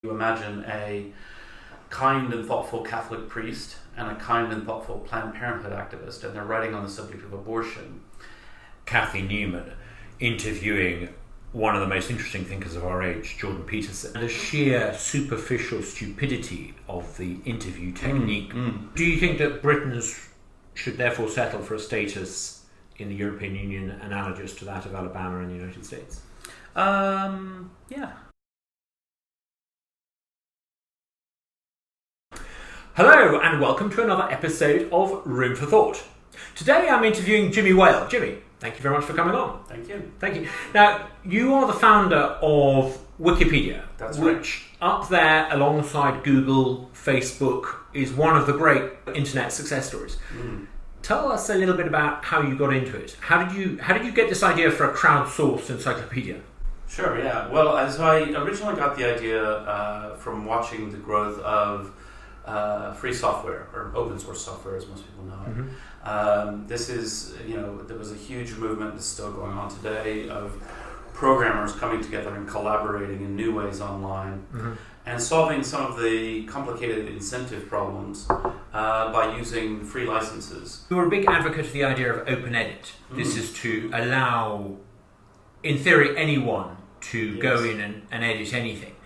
You imagine a kind and thoughtful Catholic priest and a kind and thoughtful Planned Parenthood activist, and they're writing on the subject of abortion. Kathy Newman interviewing one of the most interesting thinkers of our age, Jordan Peterson. The sheer superficial stupidity of the interview technique. Do you think that Britons should therefore settle for a status in the European Union analogous to that of Alabama and the United States? Yeah. Hello and welcome to another episode of Room for Thought. Today I'm interviewing Jimmy Wales. Jimmy, thank you very much for coming on. Thank you. Thank you. Now, you are the founder of Wikipedia. That's right. Which, up there alongside Google, Facebook, is one of the great internet success stories. Tell us a little bit about how you got into it. How did you get this idea for a crowdsourced encyclopedia? Sure, yeah. Well, so I originally got the idea from watching the growth of free software, or open source software as most people know it. This is, there was a huge movement that's still going on today of programmers coming together and collaborating in new ways online and solving some of the complicated incentive problems by using free licenses. You were a big advocate of the idea of open edit. This is to allow, in theory, anyone to go in and edit anything.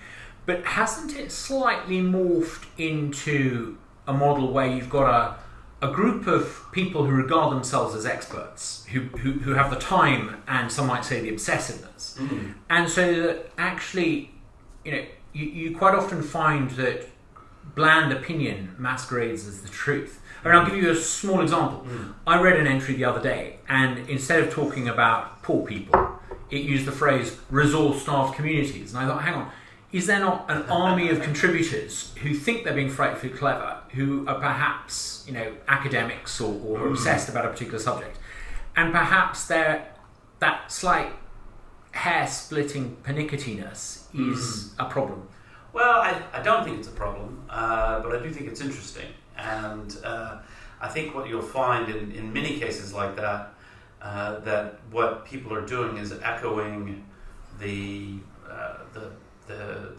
But hasn't it slightly morphed into a model where you've got a group of people who regard themselves as experts, who have the time and some might say the obsessiveness, and so that actually, you quite often find that bland opinion masquerades as the truth. I mean, I'll give you a small example. I read an entry the other day, and instead of talking about poor people, it used the phrase resource-starved communities, and I thought, hang on. Is there not an army of contributors who think they're being frightfully clever, who are perhaps, academics or obsessed about a particular subject, and perhaps that slight hair-splitting pernicketiness is a problem? Well, I don't think it's a problem, but I do think it's interesting. And I think what you'll find in many cases like that, that what people are doing is echoing the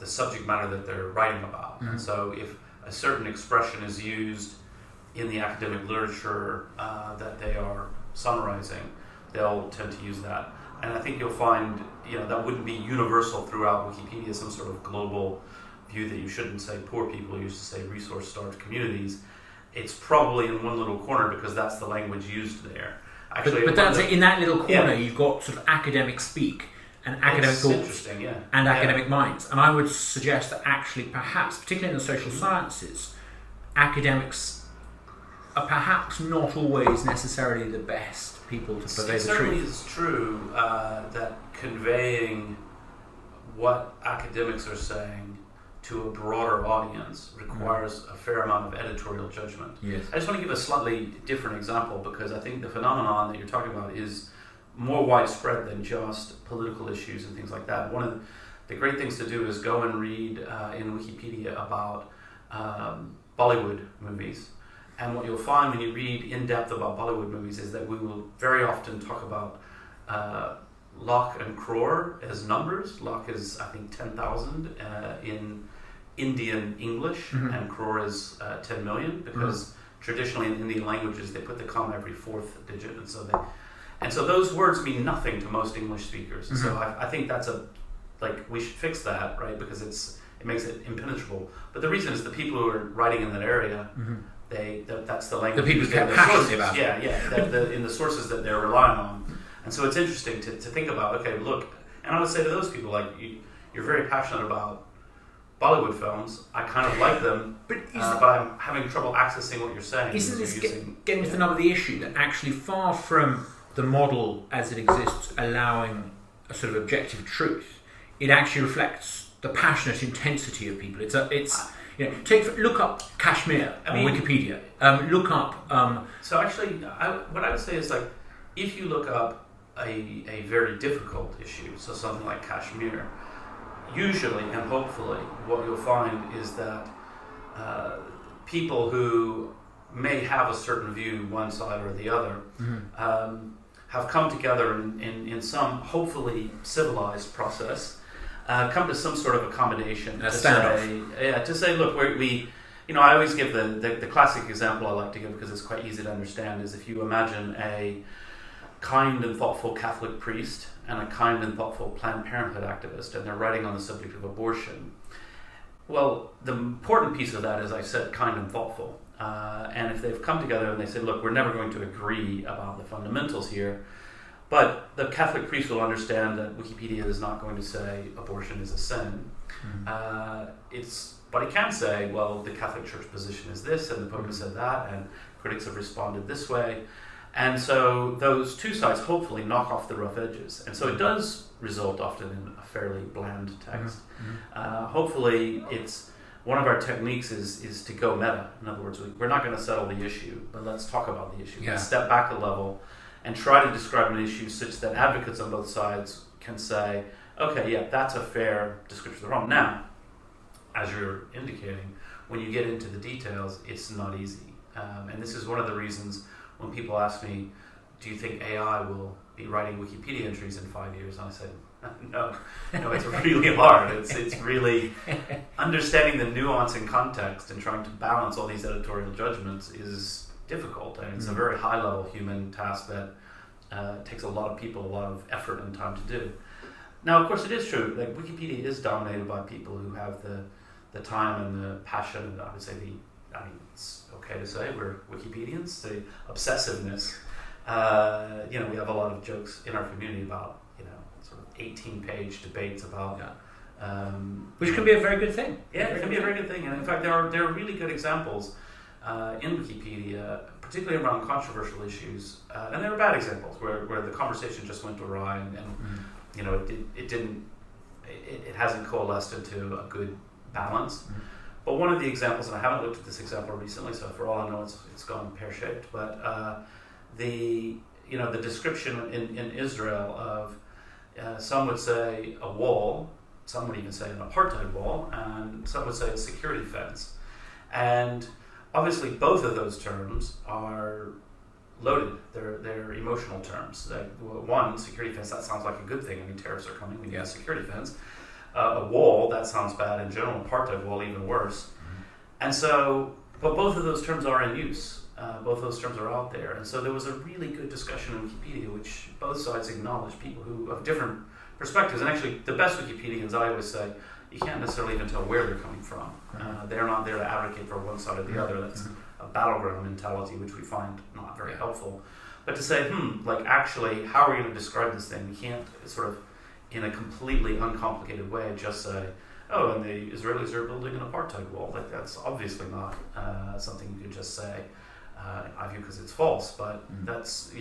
subject matter that they're writing about. And so if a certain expression is used in the academic literature that they are summarizing, they'll tend to use that. And I think you'll find, that wouldn't be universal throughout Wikipedia, some sort of global view that you shouldn't say poor people, you used to say resource-starved communities. It's probably in one little corner because that's the language used there. Actually, but that's in that little corner, you've got sort of academic speak and academic thoughts and academic minds. And I would suggest that actually perhaps, particularly in the social sciences, academics are perhaps not always necessarily the best people to purvey the truth. It certainly is true that conveying what academics are saying to a broader audience requires a fair amount of editorial judgment. Yes. I just want to give a slightly different example because I think the phenomenon that you're talking about is more widespread than just political issues and things like that. One of the great things to do is go and read in Wikipedia about Bollywood movies. And what you'll find when you read in depth about Bollywood movies is that we will very often talk about lakh and crore as numbers. Lakh is, I think, 10,000 in Indian English, and crore is 10 million, because traditionally in Indian languages they put the comma every fourth digit, and so those words mean nothing to most English speakers. So I think that's we should fix that, right? Because it makes it impenetrable. But the reason is the people who are writing in that area, that's the language. The people who are passionate about it. In the sources that they're relying on. And so it's interesting to think about, okay, look, and I would say to those people, you're very passionate about Bollywood films. I kind of like them, but I'm having trouble accessing what you're saying. Isn't this getting to the nub of the issue, that actually far from the model as it exists allowing a sort of objective truth, it actually reflects the passionate intensity of people. Look up Kashmir on Wikipedia. Look up. So actually, what I would say is if you look up a very difficult issue, so something like Kashmir, usually and hopefully, what you'll find is that people who may have a certain view, one side or the other, have come together in some hopefully civilized process come to some sort of accommodation to say, look, I always give the classic example I like to give because it's quite easy to understand is if you imagine a kind and thoughtful Catholic priest and a kind and thoughtful Planned Parenthood activist, and they're writing on the subject of abortion. Well, the important piece of that is, I said, kind and thoughtful. And if they've come together and they say, look, we're never going to agree about the fundamentals here, but the Catholic priest will understand that Wikipedia is not going to say abortion is a sin. But he can say, well, the Catholic Church position is this, and the Pope has said that, and critics have responded this way. And so those two sides hopefully knock off the rough edges. And so it does result often in a fairly bland text. Hopefully it's one of our techniques is to go meta. In other words, we're not going to settle the issue, but let's talk about the issue. Yeah. Let's step back a level and try to describe an issue such that advocates on both sides can say, okay, yeah, that's a fair description of the wrong. Now, as you're indicating, when you get into the details, it's not easy. And this is one of the reasons when people ask me, do you think AI will be writing Wikipedia entries in 5 years? And I said, no, it's really hard. It's really understanding the nuance and context and trying to balance all these editorial judgments is difficult. And it's a very high-level human task that takes a lot of people, a lot of effort and time to do. Now, of course, it is true. Like Wikipedia is dominated by people who have the time and the passion, and I would say it's okay to say we're Wikipedians, the obsessiveness. We have a lot of jokes in our community about, sort of 18-page debates about... which can be a very good thing. Yeah, it can be a very good thing. And in fact, there are really good examples in Wikipedia, particularly around controversial issues. And there are bad examples where the conversation just went awry and it hasn't coalesced into a good balance. But one of the examples, and I haven't looked at this example recently, so for all I know, it's gone pear-shaped. But the description in Israel of some would say a wall, some would even say an apartheid wall, and some would say a security fence. And obviously, both of those terms are loaded. They're emotional terms. One, security fence, that sounds like a good thing. I mean, tariffs are coming. We need a security fence. A wall, that sounds bad in general. Apartheid wall, even worse. And so, but both of those terms are in use. Both those terms are out there. And so there was a really good discussion in Wikipedia, which both sides acknowledged people who have different perspectives. And actually, the best Wikipedians, I always say, you can't necessarily even tell where they're coming from. They're not there to advocate for one side or the other. That's a battleground mentality, which we find not very helpful. But to say, actually, how are we going to describe this thing? We can't sort of, in a completely uncomplicated way, just say, oh, and the Israelis are building an apartheid wall. Like, that's obviously not something you could just say, in my view, because it's false. But that's,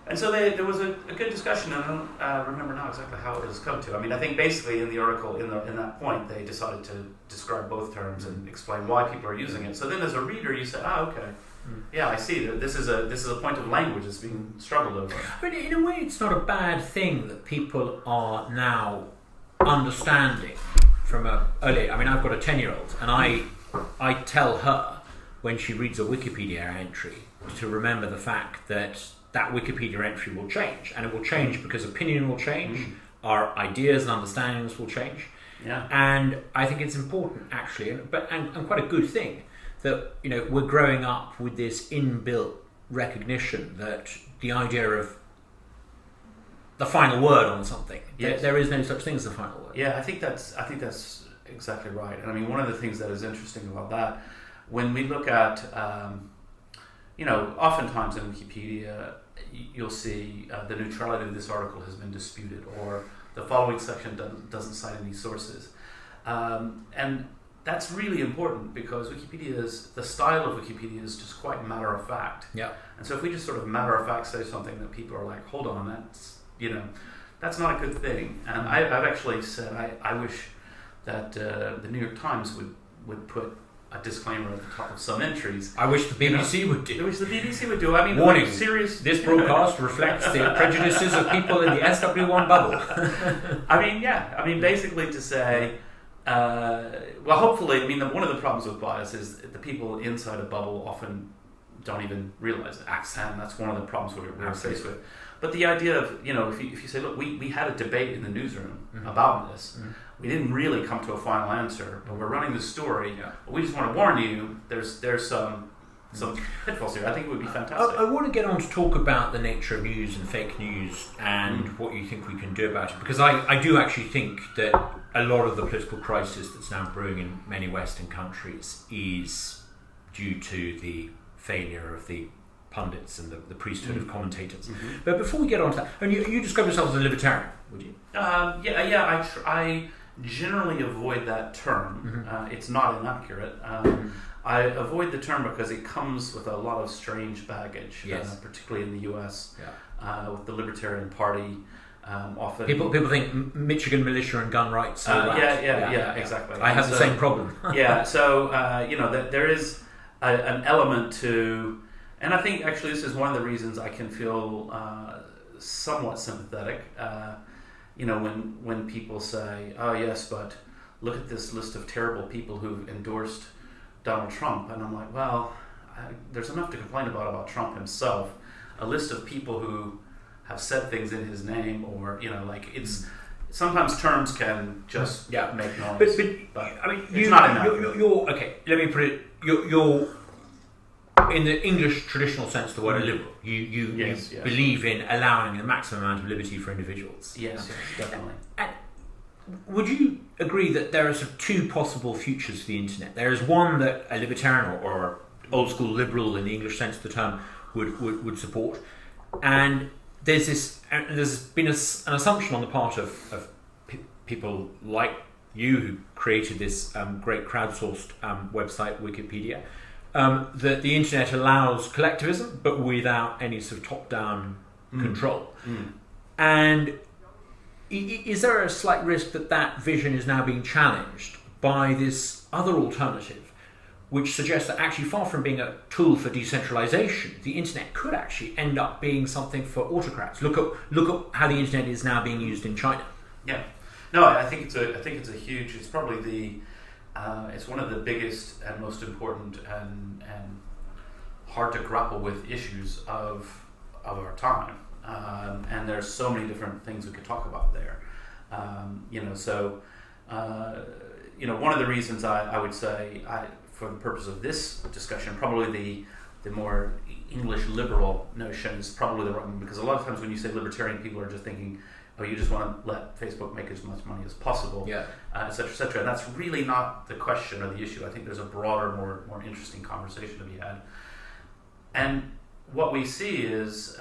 And so there was a good discussion, and I don't remember now exactly how it has come to. I mean, I think basically in the article, in that point, they decided to describe both terms and explain why people are using it. So then as a reader, you say, okay. Yeah, I see. This is a point of language that's being struggled over. But in a way, it's not a bad thing that people are now understanding from early. I mean, I've got a 10-year-old, and I tell her when she reads a Wikipedia entry to remember the fact that Wikipedia entry will change, and it will change because opinion will change, our ideas and understandings will change. Yeah. And I think it's important, actually, and quite a good thing, that we're growing up with this inbuilt recognition that the idea of the final word on something, there is no such thing as the final word. Yeah, I think that's exactly right. And I mean, one of the things that is interesting about that, when we look at, oftentimes in Wikipedia, you'll see the neutrality of this article has been disputed, or the following section doesn't cite any sources. And that's really important because the style of Wikipedia is just quite matter of fact. Yeah. And so if we just sort of matter of fact say something that people are like, hold on, that's not a good thing. And I've actually said I wish that the New York Times would put a disclaimer at the top of some entries. I wish the BBC would do. I wish the BBC would do. I mean, warning, serious. This broadcast reflects the prejudices of people in the SW1 bubble. I mean, basically to say, hopefully, one of the problems with bias is the people inside a bubble often don't even realize it. And that's one of the problems we're faced with. But the idea of, if you say, look, we had a debate in the newsroom about this. We didn't really come to a final answer, but we're running this story. Yeah. We just want to warn you, there's some pitfalls here. I think it would be fantastic. I want to get on to talk about the nature of news and fake news and what you think we can do about it, because I do actually think that a lot of the political crisis that's now brewing in many Western countries is due to the failure of the pundits and the priesthood of commentators. But before we get on to that, and you describe yourself as a libertarian, would you? I generally avoid that term. It's not inaccurate. I avoid the term because it comes with a lot of strange baggage, particularly in the US, with the Libertarian Party. Often people think Michigan militia and gun rights. Exactly. I have the same problem. That there is an element to, and I think actually this is one of the reasons I can feel somewhat sympathetic. When people say, "Oh yes, but look at this list of terrible people who've endorsed Donald Trump," and I'm like, well, there's enough to complain about Trump himself. A list of people who have said things in his name, or it's sometimes terms can just make noise. But I mean, it's not enough. You're okay. Let me put it. You're in the English traditional sense of the word, a liberal. You believe in allowing the maximum amount of liberty for individuals. Yes, definitely. And would you agree that there are sort of two possible futures for the internet? There is one that a libertarian or old school liberal in the English sense of the term would support, and there's been an assumption on the part of people like you who created this great crowdsourced website, Wikipedia, that the internet allows collectivism but without any sort of top-down control. And is there a slight risk that vision is now being challenged by this other alternative, which suggests that actually, far from being a tool for decentralization, the internet could actually end up being something for autocrats? Look at how the internet is now being used in China. Yeah, no, I think it's a huge. It's probably it's one of the biggest and most important and hard to grapple with issues of our time. And there's so many different things we could talk about there. One of the reasons I would say, for the purpose of this discussion, probably the more English liberal notion is probably the right one, because a lot of times when you say libertarian, people are just thinking, oh, you just want to let Facebook make as much money as possible, et cetera, et cetera. And that's really not the question or the issue. I think there's a broader, more interesting conversation to be had. And what we see is,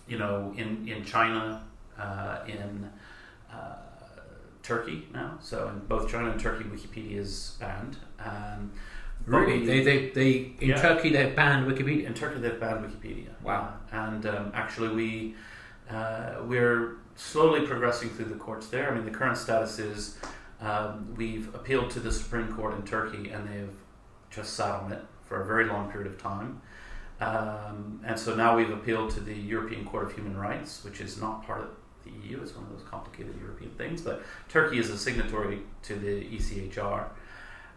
in China, in Turkey now. So in both China and Turkey, Wikipedia is banned. Really? Turkey they've banned Wikipedia? In Turkey they've banned Wikipedia. Wow. Actually we're slowly progressing through the courts there. I mean, the current status is we've appealed to the Supreme Court in Turkey, and they've just sat on it for a very long period of time. And so now we've appealed to the European Court of Human Rights, which is not part of the EU. It's one of those complicated European things. But Turkey is a signatory to the ECHR.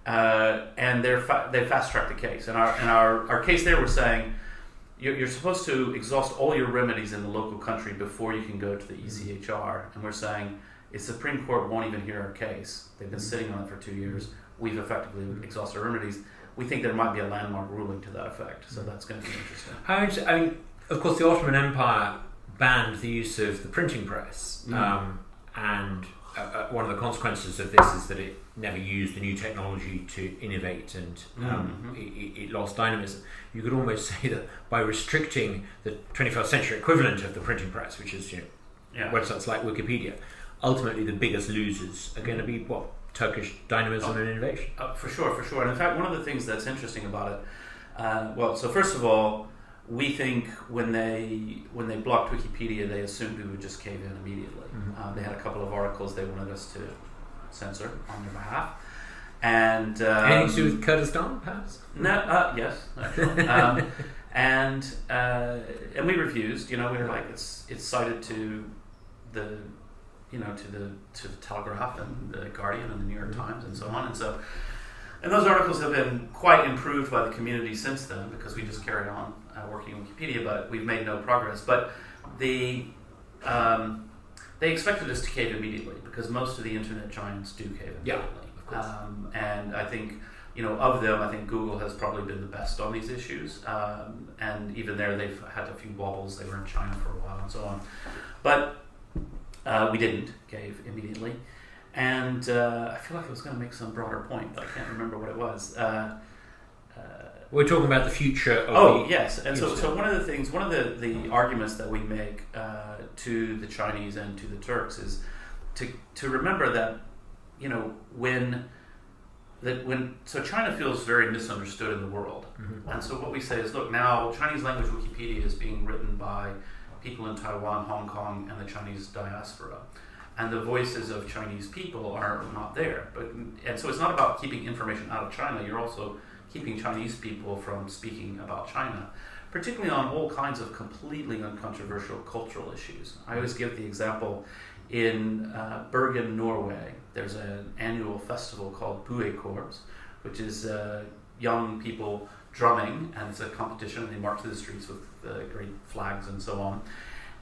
And they fast-tracked the case. And our case there, we're saying, you're supposed to exhaust all your remedies in the local country before you can go to the ECHR. And we're saying, the Supreme Court won't even hear our case. They've been sitting on it for 2 years. We've effectively exhausted our remedies. We think there might be a landmark ruling to that effect, so that's going to be interesting. I mean, of course, the Ottoman Empire banned the use of the printing press, and one of the consequences of this is that it never used the new technology to innovate, and it lost dynamism. You could almost say that by restricting the 21st century equivalent of the printing press, which is websites like Wikipedia, ultimately the biggest losers are going to be Turkish dynamism and innovation. For sure. And in fact, one of the things that's interesting about it, so first of all, we think when they blocked Wikipedia, they assumed we would just cave in immediately. They had a couple of articles they wanted us to censor on their behalf. And anything to do with Kurdistan, perhaps? No. Yes. Actually. And we refused. We were like, it's cited to the to the Telegraph and the Guardian and the New York Times and so on. And so And those articles have been quite improved by the community since then, because we just carried on working on Wikipedia, but we've made no progress. But they expected us to cave immediately, because most of the internet giants do cave immediately. Yeah, of course. And I think, of them, I think Google has probably been the best on these issues. And even there, they've had a few wobbles. They were in China for a while and so on. But we didn't cave immediately. And I feel like I was going to make some broader point, but I can't remember what it was. We're talking about the future of yes. And so one of the arguments that we make to the Chinese and to the Turks is to remember that, so China feels very misunderstood in the world. Mm-hmm. And so what we say is, look, now Chinese language Wikipedia is being written by people in Taiwan, Hong Kong, and the Chinese diaspora. And the voices of Chinese people are not there. And so it's not about keeping information out of China, you're also keeping Chinese people from speaking about China, particularly on all kinds of completely uncontroversial cultural issues. I always give the example, in Bergen, Norway, there's an annual festival called Buekorps, which is young people drumming, and it's a competition, and they march through the streets with great flags and so on.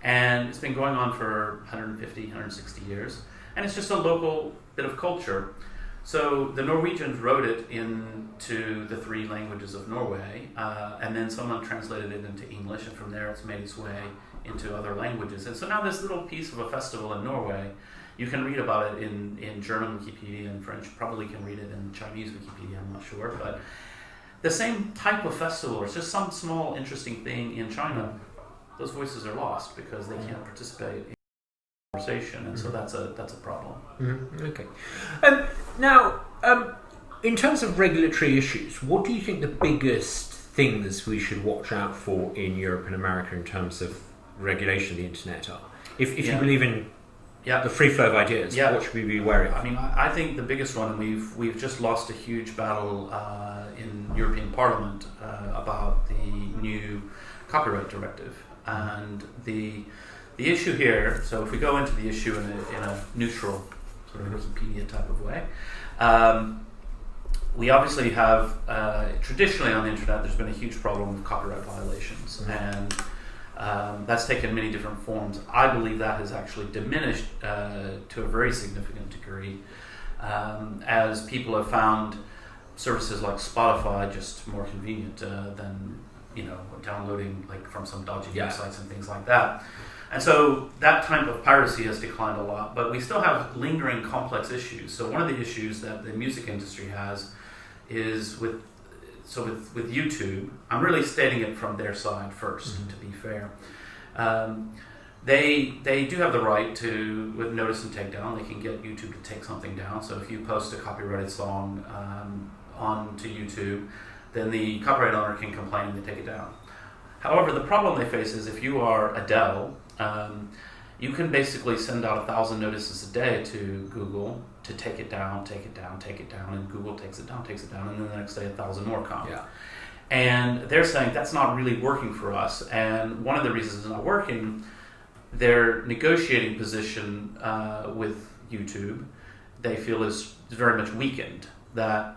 And it's been going on for 150, 160 years, and it's just a local bit of culture. So the Norwegians wrote it into the 3 languages of Norway, and then someone translated it into English, and from there it's made its way into other languages. And so now this little piece of a festival in Norway, you can read about it in German Wikipedia and French, probably can read it in Chinese Wikipedia, I'm not sure, but the same type of festival, it's just some small interesting thing in China, those voices are lost because they can't participate in conversation, and so that's a problem. Mm-hmm. Okay. Now, in terms of regulatory issues, what do you think the biggest things we should watch out for in Europe and America in terms of regulation of the internet are? If you believe in the free flow of ideas, what should we be wary of? I mean, I think the biggest one, we've just lost a huge battle in European Parliament about the new copyright directive. And the issue here, so if we go into the issue in a neutral sort of Wikipedia type of way, we obviously have, traditionally on the internet, there's been a huge problem with copyright violations. Mm-hmm. And that's taken many different forms. I believe that has actually diminished to a very significant degree as people have found services like Spotify just more convenient than downloading like from some dodgy websites and things like that. And so that type of piracy has declined a lot, but we still have lingering complex issues. So one of the issues that the music industry has is with YouTube, I'm really stating it from their side first, mm-hmm. to be fair. They do have the right to, with notice and takedown, they can get YouTube to take something down. So if you post a copyrighted song onto YouTube, then the copyright owner can complain and they take it down. However, the problem they face is if you are Adele, you can basically send out 1,000 notices a day to Google to take it down, and Google takes it down, and then the next day 1,000 more come. Yeah. And they're saying that's not really working for us. And one of the reasons it's not working, their negotiating position with YouTube, they feel is very much weakened. That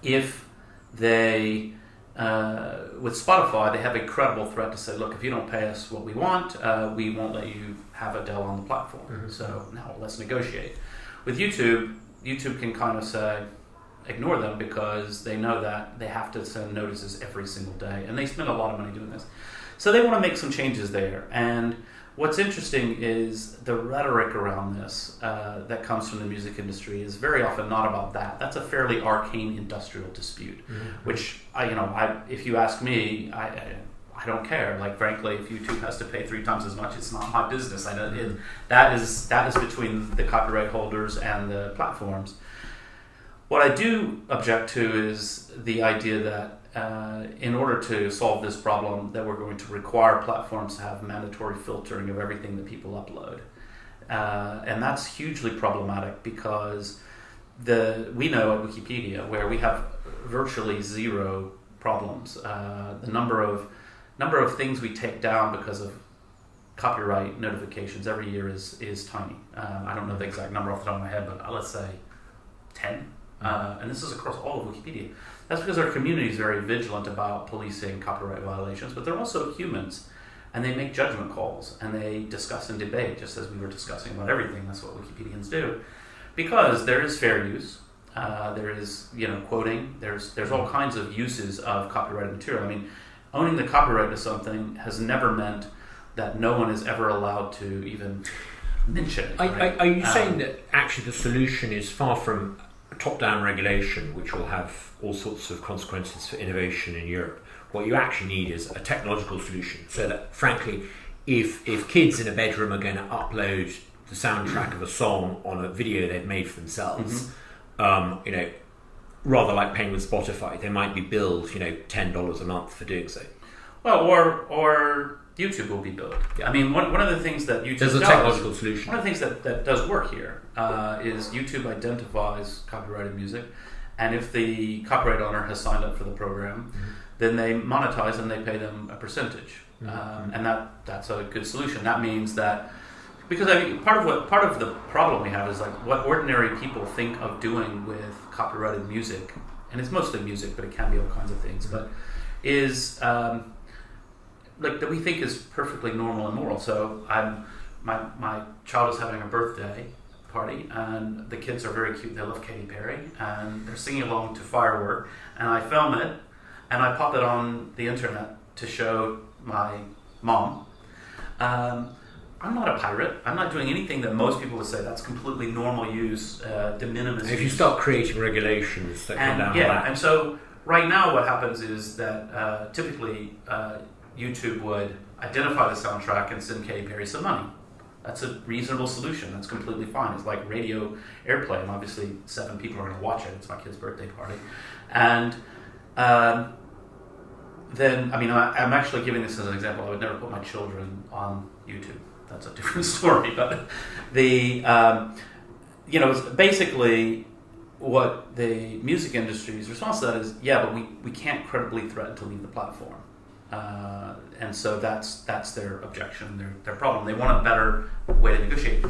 if they, with Spotify, they have a credible threat to say, look, if you don't pay us what we want, we won't let you have Adele on the platform. Mm-hmm. So now let's negotiate. With YouTube can kind of say, ignore them because they know that they have to send notices every single day, and they spend a lot of money doing this. So they want to make some changes there. And what's interesting is the rhetoric around this that comes from the music industry is very often not about that. That's a fairly arcane industrial dispute, mm-hmm. which if you ask me, I don't care. Like, frankly, if YouTube has to pay 3 times as much, it's not my business. I know mm-hmm. that is between the copyright holders and the platforms. What I do object to is the idea that in order to solve this problem, that we're going to require platforms to have mandatory filtering of everything that people upload. And that's hugely problematic because we know at Wikipedia, where we have virtually 0 problems, the number of things we take down because of copyright notifications every year is tiny. I don't know the exact number off the top of my head, but let's say 10. and this is across all of Wikipedia. That's because our community is very vigilant about policing copyright violations, but they're also humans, and they make judgment calls, and they discuss and debate, just as we were discussing about everything. That's what Wikipedians do, because there is fair use, there is quoting, there's all kinds of uses of copyrighted material. I mean, owning the copyright to something has never meant that no one is ever allowed to even mention it. Right? Are you saying that actually the solution is far from top-down regulation, which will have all sorts of consequences for innovation in Europe? What you actually need is a technological solution, so that, frankly, if kids in a bedroom are going to upload the soundtrack of a song on a video they've made for themselves, rather like paying with Spotify, they might be billed, $10 a month for doing so. Well, or YouTube will be billed. Yeah. I mean, one of the things that YouTube does... There's a technological solution. One of the things that does work here is YouTube identifies copyrighted music, and if the copyright owner has signed up for the program, then they monetize and they pay them a percentage. And that's a good solution. That means that, because I mean, part of the problem we have is like what ordinary people think of doing with copyrighted music, and it's mostly music, but it can be all kinds of things, but is that we think is perfectly normal and moral. So my child is having a birthday party, and the kids are very cute. They love Katy Perry, and they're singing along to Firework, and I film it, and I pop it on the internet to show my mom. I'm not a pirate. I'm not doing anything that most people would say that's completely normal use, de minimis use. If you start creating regulations that come down on that. And so right now what happens is that typically YouTube would identify the soundtrack and send Katy Perry some money. That's a reasonable solution. That's completely fine. It's like radio airplay, and obviously 7 people are going to watch it. It's my kid's birthday party. And then, I mean, I'm actually giving this as an example. I would never put my children on YouTube. That's a different story. But it's basically what the music industry's response to that is, but we can't credibly threaten to leave the platform. And so that's their objection, their problem. They want a better way to negotiate.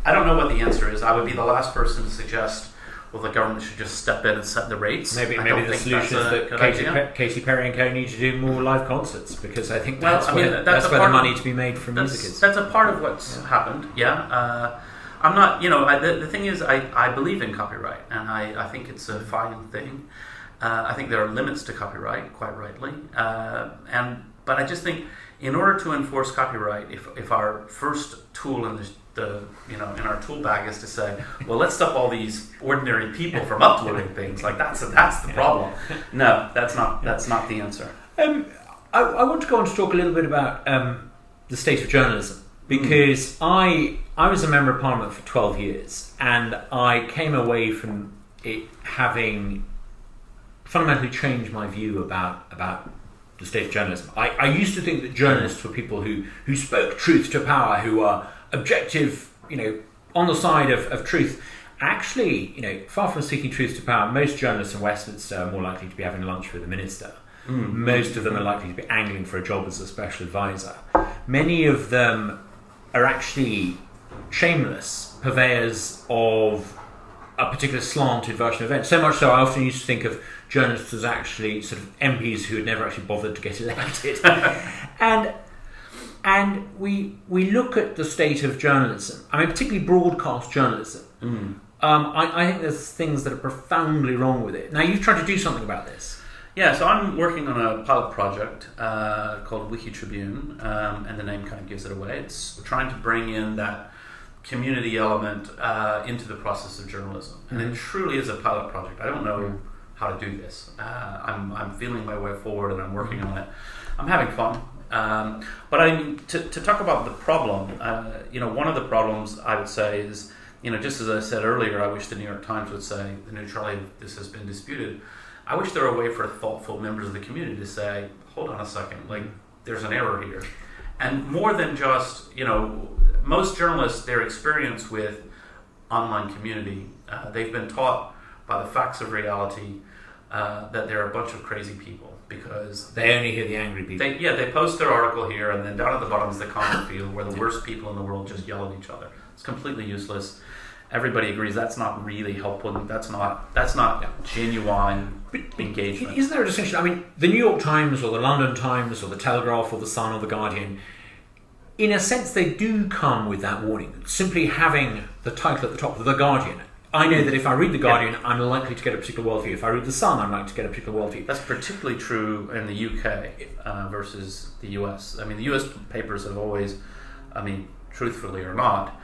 I don't know what the answer is. I would be the last person to suggest, well, the government should just step in and set the rates. Maybe the solution is that Katy Perry and co need to do more live concerts, because I think that's where the money to be made from music is. That's a part of what's happened. Yeah. I'm not. The thing is, I believe in copyright, and I think it's a fine thing. I think there are limits to copyright, quite rightly, but I just think in order to enforce copyright, if our first tool in in our tool bag is to say, well, let's stop all these ordinary people from uploading things, like that's the problem. No, that's not the answer. I want to go on to talk a little bit about the state of journalism, because I was a member of Parliament for 12 years, and I came away from it having fundamentally changed my view about the state of journalism. I used to think that journalists were people who spoke truth to power, who are objective, on the side of truth. Actually, far from speaking truth to power, most journalists in Westminster are more likely to be having lunch with the minister. Most of them are likely to be angling for a job as a special advisor. Many of them are actually shameless purveyors of a particular slanted version of events. So much so, I often used to think of journalists as actually sort of MPs who had never actually bothered to get elected. And we look at the state of journalism. I mean, particularly broadcast journalism. I think there's things that are profoundly wrong with it. Now, you've tried to do something about this. Yeah, so I'm working on a pilot project called Wiki Tribune, and the name kind of gives it away. It's trying to bring in that community element into the process of journalism. And it truly is a pilot project. I don't know how to do this. I'm feeling my way forward, and I'm working on it. I'm having fun. But to talk about the problem, one of the problems I would say is, just as I said earlier, I wish the New York Times would say the neutrality of this has been disputed. I wish there were a way for thoughtful members of the community to say, hold on a second, there's an error here. And more than just, most journalists, their experience with online community, they've been taught by the facts of reality that they're a bunch of crazy people, because they only hear the angry people. They post their article here, and then down at the bottom is the comment field where the worst people in the world just yell at each other. It's completely useless. everybody agrees that's not really helpful. That's not genuine engagement. Isn't there a distinction? I mean, the New York Times or the London Times or the Telegraph or the Sun or the Guardian, in a sense, they do come with that warning. Simply having the title at the top, The Guardian. I know that if I read The Guardian, I'm likely to get a particular worldview. If I read The Sun, I'm likely to get a particular worldview. That's particularly true in the UK versus the US. I mean, the US papers have always, truthfully or not,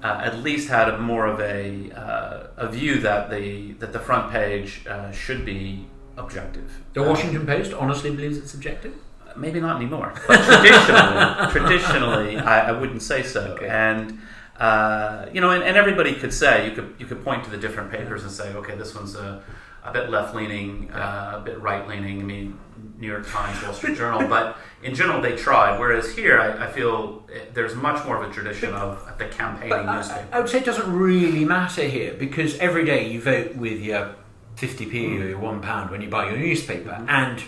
at least had more of a view that the front page should be objective. The Washington Post honestly believes it's objective? Maybe not anymore, but traditionally, I wouldn't say so. Okay. And and everybody could say you could point to the different papers and say, okay, this one's a bit left leaning, a bit right leaning. I mean, New York Times, Wall Street Journal, but in general they tried. Whereas here, I feel there's much more of a tradition of the campaigning newspaper. I would say it doesn't really matter here because every day you vote with your 50p or your £1 when you buy your newspaper, and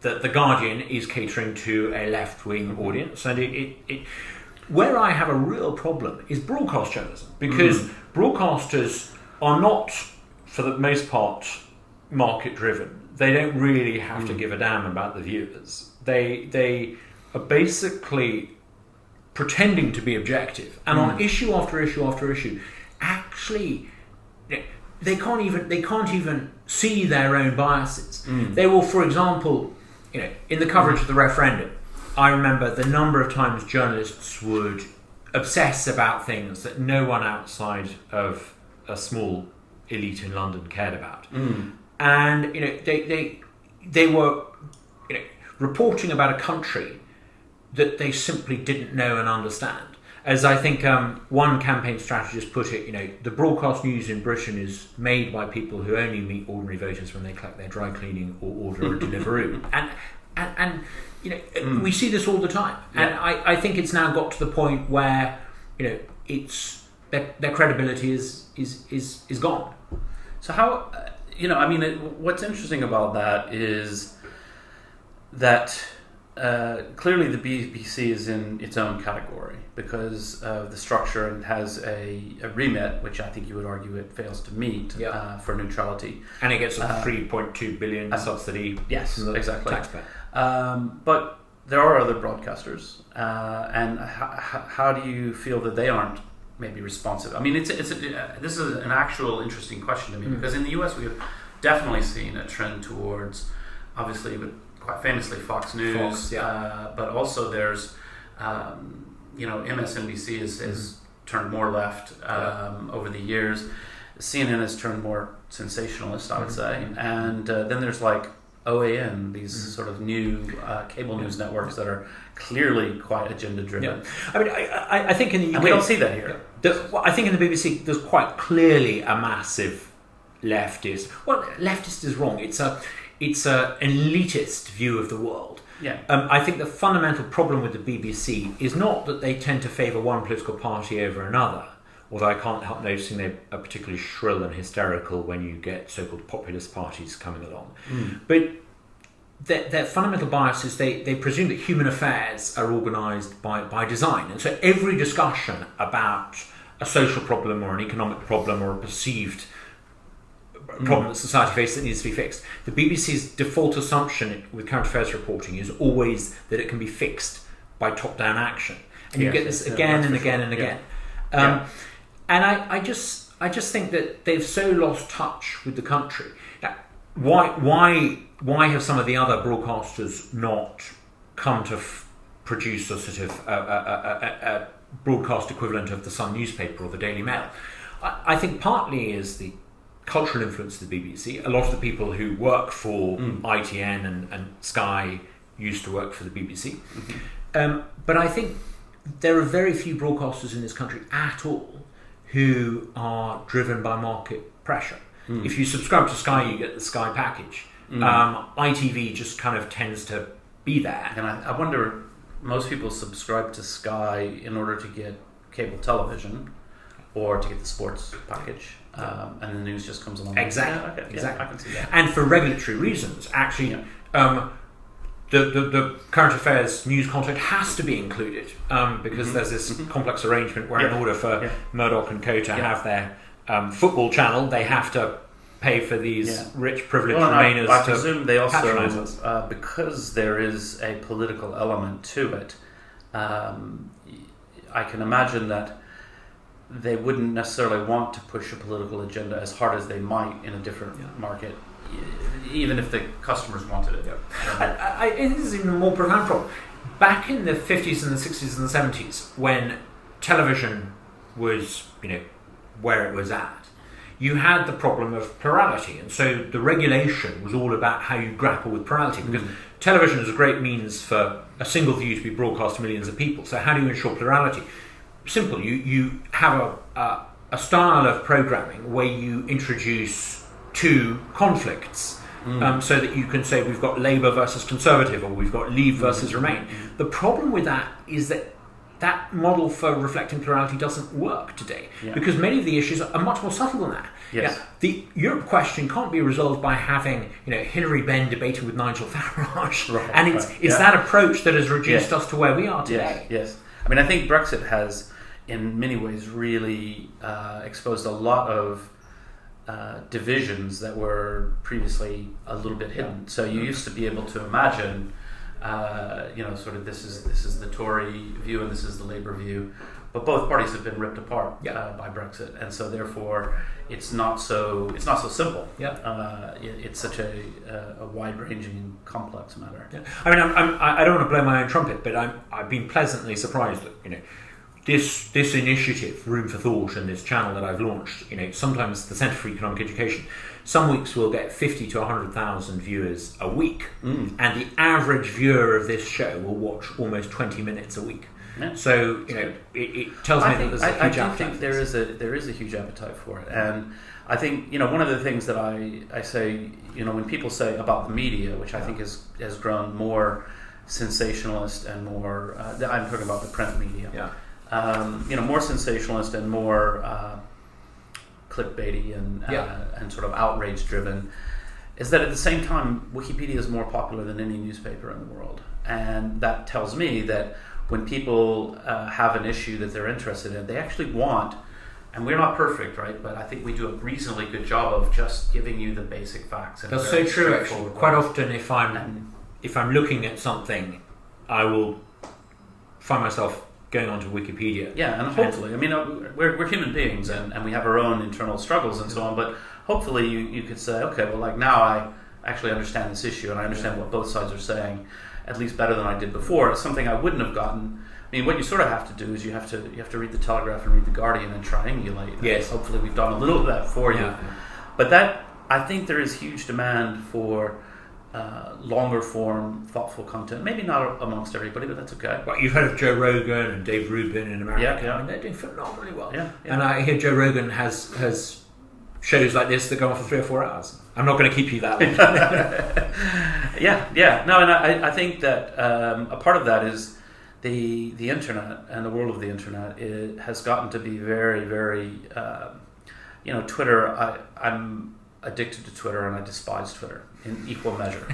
the Guardian is catering to a left-wing audience, and it where I have a real problem is broadcast journalism, because broadcasters are not, for the most part, market-driven. They don't really have to give a damn about the viewers. They are basically pretending to be objective, and on issue after issue after issue, actually, they can't even see their own biases. They will, for example, in the coverage of the referendum, I remember the number of times journalists would obsess about things that no one outside of a small elite in London cared about. And they were reporting about a country that they simply didn't know and understand. As I think one campaign strategist put it, the broadcast news in Britain is made by people who only meet ordinary voters when they collect their dry cleaning or order a Deliveroo. And we see this all the time. And I think it's now got to the point where it's their credibility is gone. So how what's interesting about that is that clearly the BBC is in its own category because of the structure, and has a remit which I think you would argue it fails to meet for neutrality. And it gets a 3.2 billion subsidy. Yes, from the exactly. taxpayer. But there are other broadcasters, and how do you feel that they aren't maybe responsive? I mean, this is an actual interesting question to me, because in the US we have definitely seen a trend towards, obviously, but quite famously Fox News, but also there's MSNBC has turned more left over the years. CNN has turned more sensationalist, I would say, and then there's like OAN, these sort of new cable news networks that are clearly quite agenda driven. I mean, I think in the UK, and we don't see that here. I think in the BBC there's quite clearly a massive leftist. Well, leftist is wrong. It's an elitist view of the world. I think the fundamental problem with the BBC is not that they tend to favour one political party over another, although I can't help noticing they are particularly shrill and hysterical when you get so-called populist parties coming along. But their fundamental bias is they presume that human affairs are organised by design. And so every discussion about a social problem or an economic problem or a perceived problem that society faces that needs to be fixed, the BBC's default assumption with current affairs reporting is always that it can be fixed by top-down action. And you get this again and again and again. And I just think that they've so lost touch with the country. Now, why have some of the other broadcasters not come to produce a sort of a broadcast equivalent of the Sun newspaper or the Daily Mail? I think partly is the cultural influence of the BBC. A lot of the people who work for ITN and Sky used to work for the BBC. But I think there are very few broadcasters in this country at all who are driven by market pressure. If you subscribe to Sky, you get the Sky package. ITV just kind of tends to be there. And I wonder, most people subscribe to Sky in order to get cable television or to get the sports package. And the news just comes along. Exactly. I can see that. And for regulatory reasons, actually, the current affairs news content has to be included because there's this complex arrangement where in order for Murdoch and Co to have their football channel, they have to pay for these rich privileged remainers. I presume they also, because there is a political element to it, I can imagine that they wouldn't necessarily want to push a political agenda as hard as they might in a different market, even if the customers wanted it. It is even a more profound problem. Back in the 50s and the 60s and the 70s, when television was, where it was at, you had the problem of plurality, and so the regulation was all about how you grapple with plurality, because television is a great means for a single view to be broadcast to millions of people. So how do you ensure plurality? Simple. You have a style of programming where you introduce two conflicts, so that you can say we've got Labour versus Conservative, or we've got Leave versus Remain. The problem with that is that model for reflecting plurality doesn't work today, because many of the issues are much more subtle than that. Yes. The Europe question can't be resolved by having Hilary Benn debating with Nigel Farage, and it's that approach that has reduced us to where we are today. Yes. I mean, I think Brexit has, in many ways, really exposed a lot of divisions that were previously a little bit hidden. So you used to be able to imagine, sort of this is the Tory view and this is the Labour view, but both parties have been ripped apart by Brexit, and so therefore it's not so simple. It's such a wide-ranging and complex matter. I mean, I don't want to blow my own trumpet, but I've been pleasantly surprised that this initiative, Room for Thought, and this channel that I've launched, sometimes the Centre for Economic Education, some weeks we'll get 50 to 100,000 viewers a week, and the average viewer of this show will watch almost 20 minutes a week. Yeah. So it tells me that there's a huge appetite. I do think there is a huge appetite for it, and I think one of the things that I say, when people say about the media, which I think has grown more sensationalist and more, I'm talking about the print media. More sensationalist and more clickbaity and sort of outrage driven, is that at the same time Wikipedia is more popular than any newspaper in the world, and that tells me that when people have an issue that they're interested in, they actually want, and we're not perfect, right? But I think we do a reasonably good job of just giving you the basic facts. And that's so true. Actually, quite often, if I'm looking at something, I will find myself going onto Wikipedia. Yeah, and hopefully, we're human beings, and we have our own internal struggles and so on. But hopefully, you could say, okay, well, like now I actually understand this issue, and I understand what both sides are saying, at least better than I did before. It's something I wouldn't have gotten. I mean, what you sort of have to do is you have to read the Telegraph and read the Guardian and triangulate. Yes. Hopefully, we've done a little of that for you. But I think there is huge demand for longer form, thoughtful content. Maybe not amongst everybody, but that's okay. Well, you've heard of Joe Rogan and Dave Rubin in America. Yeah. I mean, they're doing phenomenally well. And I hear Joe Rogan has shows like this that go on for 3 or 4 hours. I'm not going to keep you that long. No, and I think that a part of that is the internet and the world of the internet. It has gotten to be very, very, Twitter. I'm addicted to Twitter and I despise Twitter in equal measure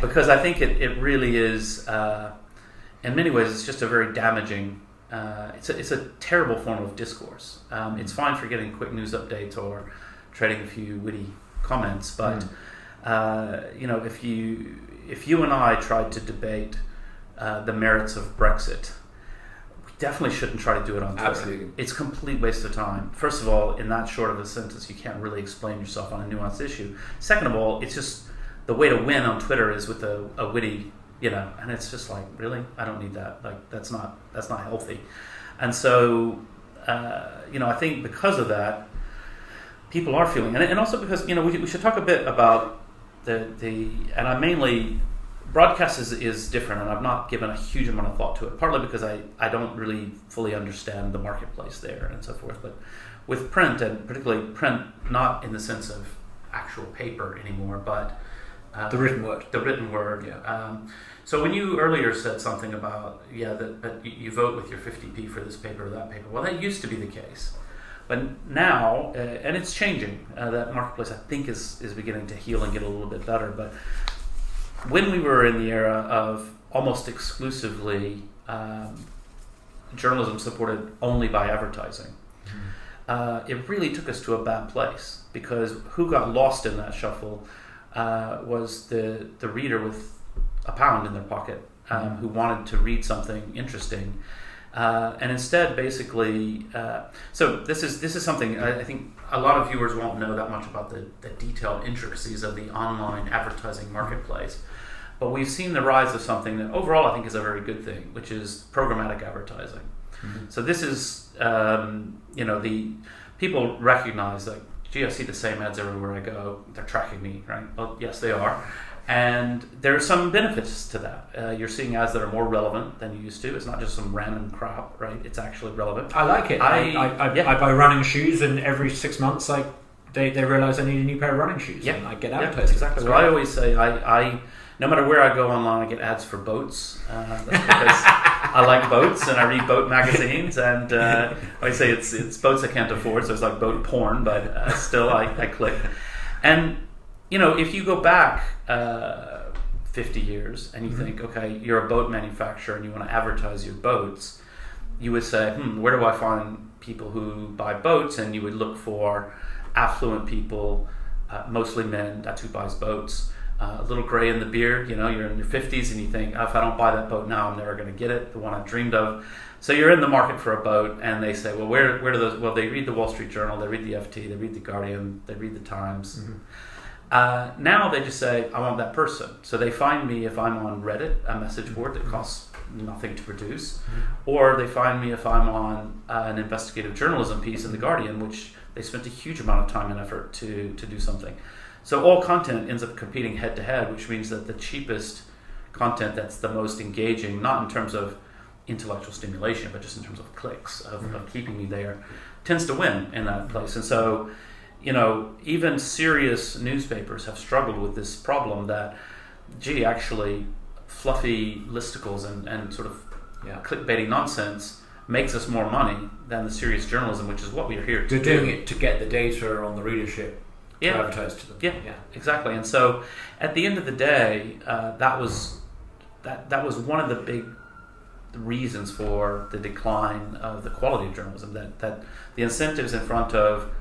because I think it really is, in many ways, it's just a very damaging. It's a terrible form of discourse. It's fine for getting quick news updates or trading a few witty comments, but if you and I tried to debate the merits of Brexit, we definitely shouldn't try to do it on Twitter. Absolutely. It's a complete waste of time. First of all, in that short of a sentence, you can't really explain yourself on a nuanced issue. Second of all, it's just the way to win on Twitter is with a witty, and it's just like, really? I don't need that. Like, that's not healthy. And so, I think because of that, people are feeling, and also because, we should talk a bit about and I mainly, broadcast is different, and I've not given a huge amount of thought to it, partly because I don't really fully understand the marketplace there and so forth. But with print, and particularly print, not in the sense of actual paper anymore, but the written word. The written word. So when you earlier said something about that you vote with your 50p for this paper or that paper, well, that used to be the case, but now and it's changing. That marketplace, I think, is beginning to heal and get a little bit better. But when we were in the era of almost exclusively journalism supported only by advertising, it really took us to a bad place, because who got lost in that shuffle was the reader with a pound in their pocket, who wanted to read something interesting, and instead basically so this is something I think a lot of viewers won't know that much about the detailed intricacies of the online advertising marketplace, but we've seen the rise of something that overall I think is a very good thing, which is programmatic advertising. So this is the people recognize that, gee, I see the same ads everywhere I go, they're tracking me, right? Well, yes, they are. And there are some benefits to that. You're seeing ads that are more relevant than you used to. It's not just some random crap, right? It's actually relevant. I like it. I buy running shoes, and every 6 months they realise I need a new pair of running shoes. Yeah, and I get advertised. Exactly. So I always say I no matter where I go online, I get ads for boats. That's because I like boats and I read boat magazines. And I say it's boats I can't afford, so it's like boat porn. But still, I click. And if you go back 50 years and you think, okay, you're a boat manufacturer and you want to advertise your boats, you would say, where do I find people who buy boats? And you would look for affluent people, mostly men. That's who buys boats. A little gray in the beard, you're in your 50s and you think, if I don't buy that boat now, I'm never going to get it, the one I dreamed of. So you're in the market for a boat, and they say, well, where do those? Well, they read the Wall Street Journal, they read the FT, they read the Guardian, they read the Times. Now they just say, I want that person. So they find me if I'm on Reddit, a message board that costs nothing to produce, or they find me if I'm on an investigative journalism piece in the Guardian, which they spent a huge amount of time and effort to do something. So all content ends up competing head to head, which means that the cheapest content that's the most engaging, not in terms of intellectual stimulation, but just in terms of clicks, of keeping me there, tends to win in that place. And so, even serious newspapers have struggled with this problem that, actually fluffy listicles and sort of clickbaity nonsense makes us more money than the serious journalism, which is what we're here to do. They're doing it to get the data on the readership. To advertise to them. Yeah, exactly. And so, at the end of the day, that was one of the big reasons for the decline of the quality of journalism. That the incentives in front of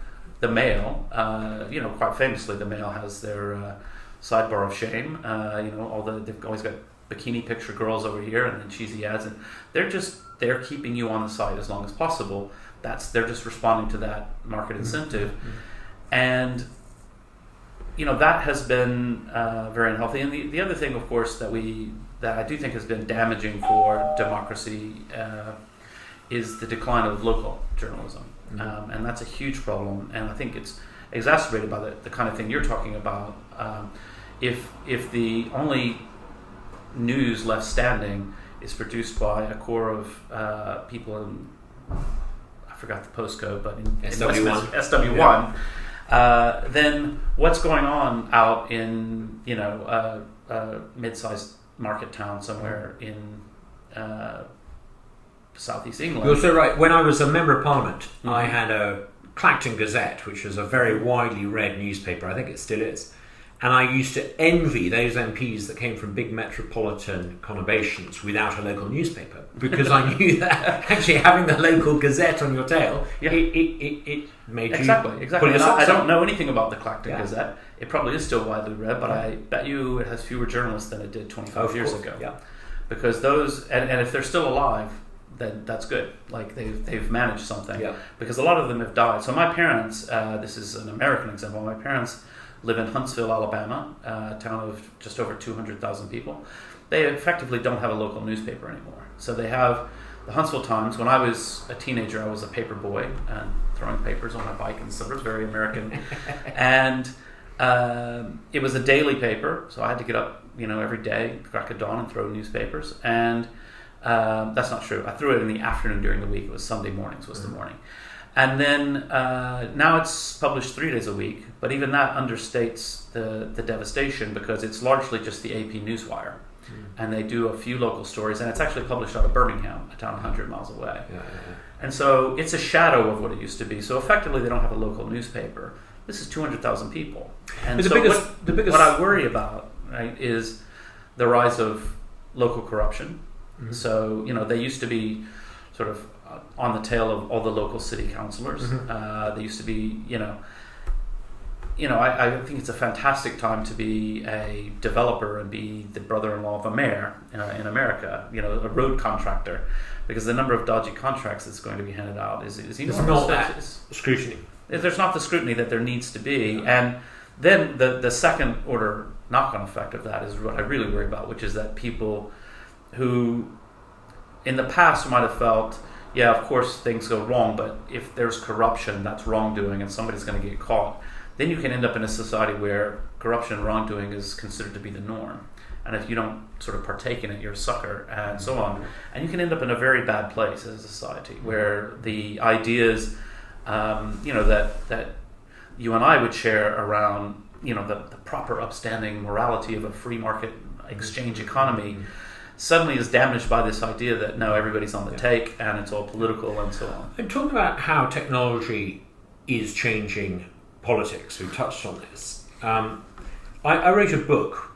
the Mail, quite famously, the Mail has their sidebar of shame. They've always got bikini picture girls over here and then cheesy ads, and they're keeping you on the site as long as possible. They're just responding to that market incentive, and that has been very unhealthy. And the other thing, of course, that I do think has been damaging for democracy is the decline of local journalism. And that's a huge problem. And I think it's exacerbated by the kind of thing you're talking about. If the only news left standing is produced by a core of people in, I forgot the postcode, but in SW1. Then what's going on out in a mid-sized market town somewhere in southeast England? You're so right. When I was a member of Parliament, I had a Clacton Gazette, which was a very widely read newspaper. I think it still is. And I used to envy those MPs that came from big metropolitan conurbations without a local newspaper, because I knew that actually having the local Gazette on your tail, it made exactly. you pull your I socks don't up. know anything about the Clacton Gazette. It probably is still widely read, but I bet you it has fewer journalists than it did 25 years ago. Yeah. Because those, and if they're still alive, then that's good. Like they've managed something. Yeah. Because a lot of them have died. So my parents, this is an American example. My parents live in Huntsville, Alabama, a town of just over 200,000 people. They effectively don't have a local newspaper anymore. So they have the Huntsville Times. When I was a teenager, I was a paper boy and throwing papers on my bike in the suburbs, very American. And it was a daily paper, so I had to get up, every day, crack of dawn, and throw newspapers. And that's not true. I threw it in the afternoon during the week. It was Sunday mornings was the morning. And then now it's published 3 days a week, but even that understates the devastation, because it's largely just the AP Newswire. And they do a few local stories, and it's actually published out of Birmingham, a town 100 miles away. And so it's a shadow of what it used to be. So effectively they don't have a local newspaper. This is 200,000 people. And the biggest what I worry about, right, is the rise of local corruption. Mm-hmm. So, they used to be sort of on the tail of all the local city councillors. Mm-hmm. They used to be, I think it's a fantastic time to be a developer and be the brother-in-law of a mayor in America, a road contractor, because the number of dodgy contracts that's going to be handed out is enormous. There's not that scrutiny. There's not the scrutiny that there needs to be. And then the second order knock-on effect of that is what I really worry about, which is that people who in the past might have felt, yeah, of course things go wrong, but if there's corruption, that's wrongdoing and somebody's going to get caught. Then you can end up in a society where corruption and wrongdoing is considered to be the norm. And if you don't sort of partake in it, you're a sucker, and so on. And you can end up in a very bad place as a society where the ideas, that you and I would share around, the proper upstanding morality of a free market exchange economy suddenly is damaged by this idea that, no, everybody's on the take and it's all political and so on. And talk about how technology is changing politics. We touched on this. I wrote a book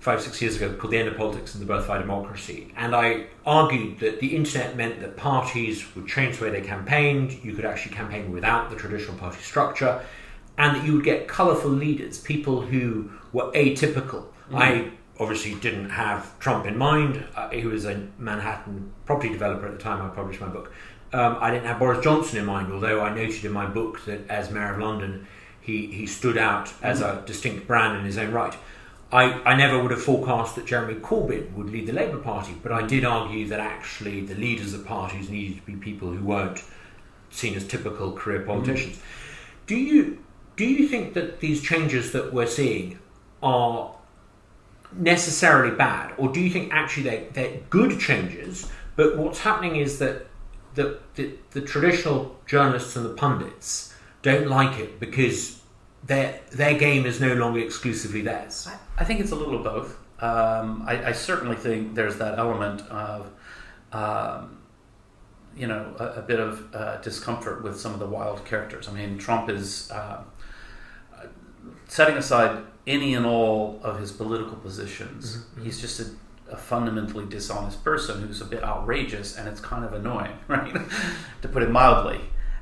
5-6 years ago called The End of Politics and the Birth of Democracy, and I argued that the internet meant that parties would change the way they campaigned. You could actually campaign without the traditional party structure, and that you would get colourful leaders, people who were atypical. I obviously didn't have Trump in mind. He was a Manhattan property developer at the time I published my book. I didn't have Boris Johnson in mind, although I noted in my book that as Mayor of London he stood out as a distinct brand in his own right. I never would have forecast that Jeremy Corbyn would lead the Labour Party, but I did argue that actually the leaders of parties needed to be people who weren't seen as typical career politicians. Do you think that these changes that we're seeing are necessarily bad, or do you think actually they're good changes, but what's happening is that the traditional journalists and the pundits don't like it because their game is no longer exclusively theirs? I think it's a little of both. I certainly think there's that element of a bit of discomfort with some of the wild characters. I mean, Trump is setting aside any and all of his political positions. Mm-hmm. He's just a fundamentally dishonest person who's a bit outrageous, and it's kind of annoying, right? To put it mildly.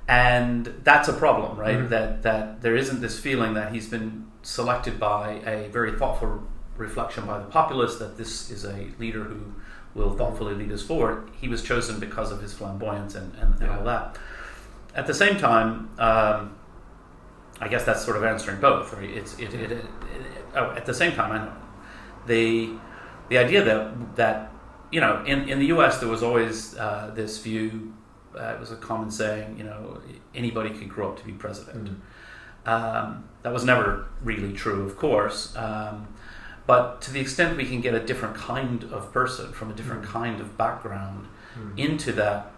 And that's a problem, right? Mm-hmm. That there isn't this feeling that he's been selected by a very thoughtful reflection by the populace, that this is a leader who will thoughtfully lead us forward. He was chosen because of his flamboyance and all that. At the same time, I guess that's sort of answering both, right? At the same time, I know the idea that in the U.S. there was always this view. It was a common saying, anybody could grow up to be president. That was never really true, of course. But to the extent we can get a different kind of person from a different kind of background into that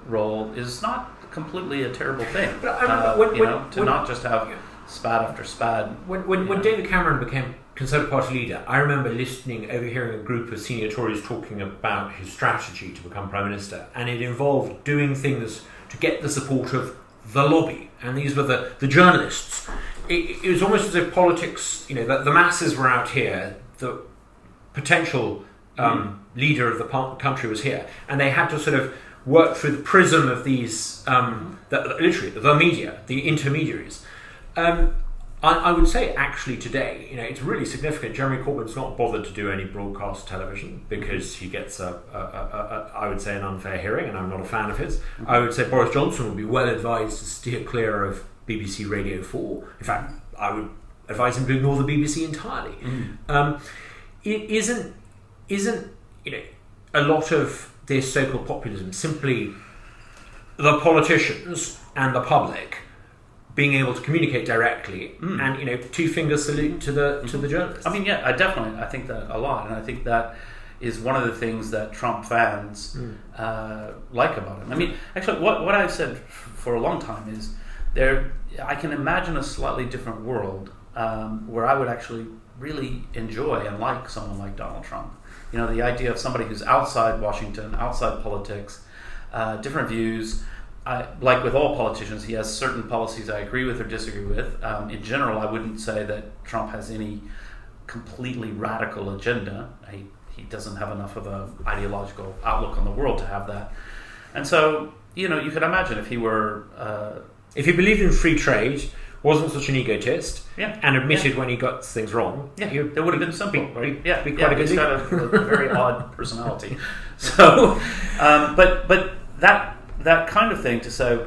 role is not completely a terrible thing. But I remember not just have spad after spad. When David Cameron became Conservative Party leader, I remember overhearing a group of senior Tories talking about his strategy to become Prime Minister, and it involved doing things to get the support of the lobby, and these were the journalists. It was almost as if politics, the masses were out here, the potential leader of the country was here, and they had to sort of work through the prism of these, literally, the media, the intermediaries. I would say actually today, it's really significant. Jeremy Corbyn's not bothered to do any broadcast television because he gets I would say an unfair hearing, and I'm not a fan of his. I would say Boris Johnson would be well advised to steer clear of BBC Radio 4. In fact, I would advise him to ignore the BBC entirely. It isn't a lot of this so-called populism simply the politicians and the public being able to communicate directly, and two finger salute to the journalists. I mean, I think that a lot, and I think that is one of the things that Trump fans like about him. I mean, actually, what I've said for a long time is I can imagine a slightly different world where I would actually really enjoy and like someone like Donald Trump. The idea of somebody who's outside Washington, outside politics, different views. Like with all politicians, he has certain policies I agree with or disagree with. In general, I wouldn't say that Trump has any completely radical agenda. He doesn't have enough of an ideological outlook on the world to have that. And so, you could imagine if he were... if he believed in free trade, wasn't such an egotist, and admitted when he got things wrong, it would have been simple, right? Be quite a good he's got a very odd personality. So, but that kind of thing to say,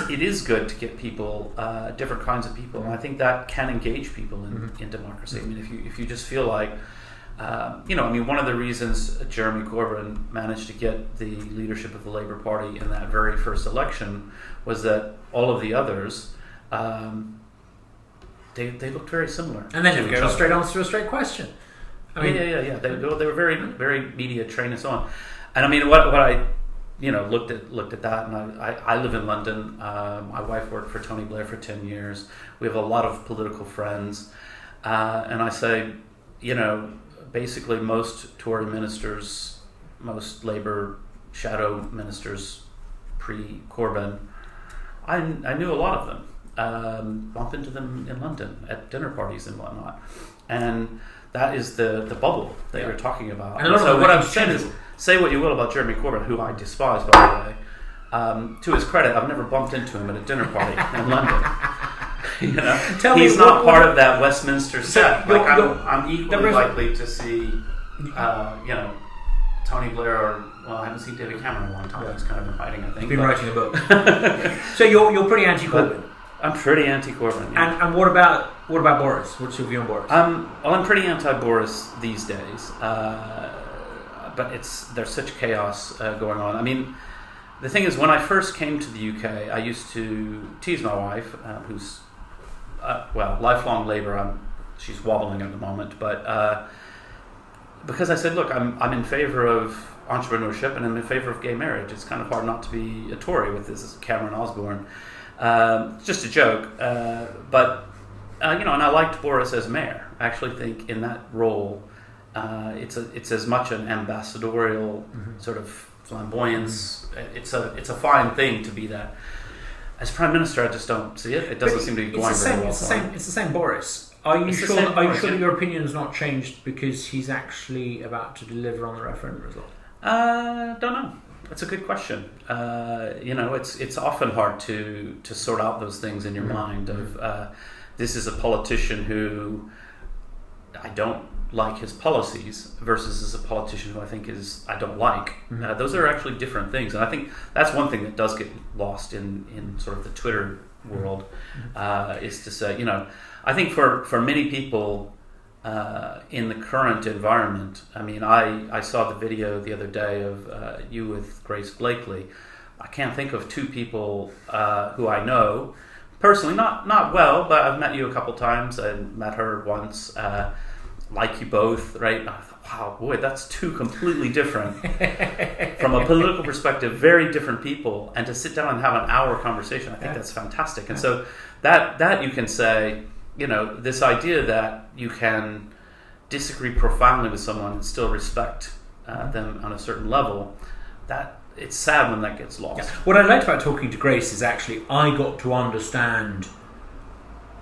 it is good to get people, different kinds of people, and I think that can engage people in democracy. I mean, if you just feel like, one of the reasons Jeremy Corbyn managed to get the leadership of the Labour Party in that very first election was that all of the others, they looked very similar. And then they go straight answer to a straight question. I mean, yeah. They were very, very media trained and so on. And I mean, what I looked at that, and I live in London. My wife worked for Tony Blair for 10 years. We have a lot of political friends, and I say, basically most Tory ministers, most Labour shadow ministers pre-Corbyn, I knew a lot of them. Bump into them in London at dinner parties and whatnot, and that is the bubble that you're talking about. And so what I'm saying is, say what you will about Jeremy Corbyn, who I despise, by the way. To his credit, I've never bumped into him at a dinner party in London. He's not part of that Westminster set. I'm equally likely to see, Tony Blair or I haven't seen David Cameron in a long time. He's kind of been hiding, I think. He's been writing a book. So you're pretty anti-Corbyn. I'm pretty anti-Corbyn. Yeah. And what about Boris? What's your view on Boris? I'm pretty anti-Boris these days. But there's such chaos going on. I mean, the thing is, when I first came to the UK, I used to tease my wife, who's lifelong Labour. She's wobbling at the moment, but because I said, look, I'm in favour of entrepreneurship and I'm in favour of gay marriage. It's kind of hard not to be a Tory with this Cameron Osborne. Just a joke, but and I liked Boris as mayor. I actually think in that role, it's as much an ambassadorial sort of flamboyance. It's a fine thing to be that. As Prime Minister, I just don't see it. It doesn't seem to be going very well. It's the same Boris. Are you sure that your opinion has not changed because he's actually about to deliver on the referendum result? Don't know. That's a good question. It's often hard to sort out those things in your mind. Of this is a politician who I don't like his policies versus as a politician who I think I don't like. Those are actually different things, and I think that's one thing that does get lost in sort of the Twitter world. Is to say, I think for many people in the current environment, I mean, I saw the video the other day of you with Grace Blakely. I can't think of two people who I know personally, not well, but I've met you a couple times. I met her once. Like you both, right? I thought, wow, boy, that's two completely different, from a political perspective, very different people. And to sit down and have an hour conversation, I think that's fantastic. And so that you can say, this idea that you can disagree profoundly with someone and still respect them on a certain level, that it's sad when that gets lost. Yeah. What I liked about talking to Grace is actually I got to understand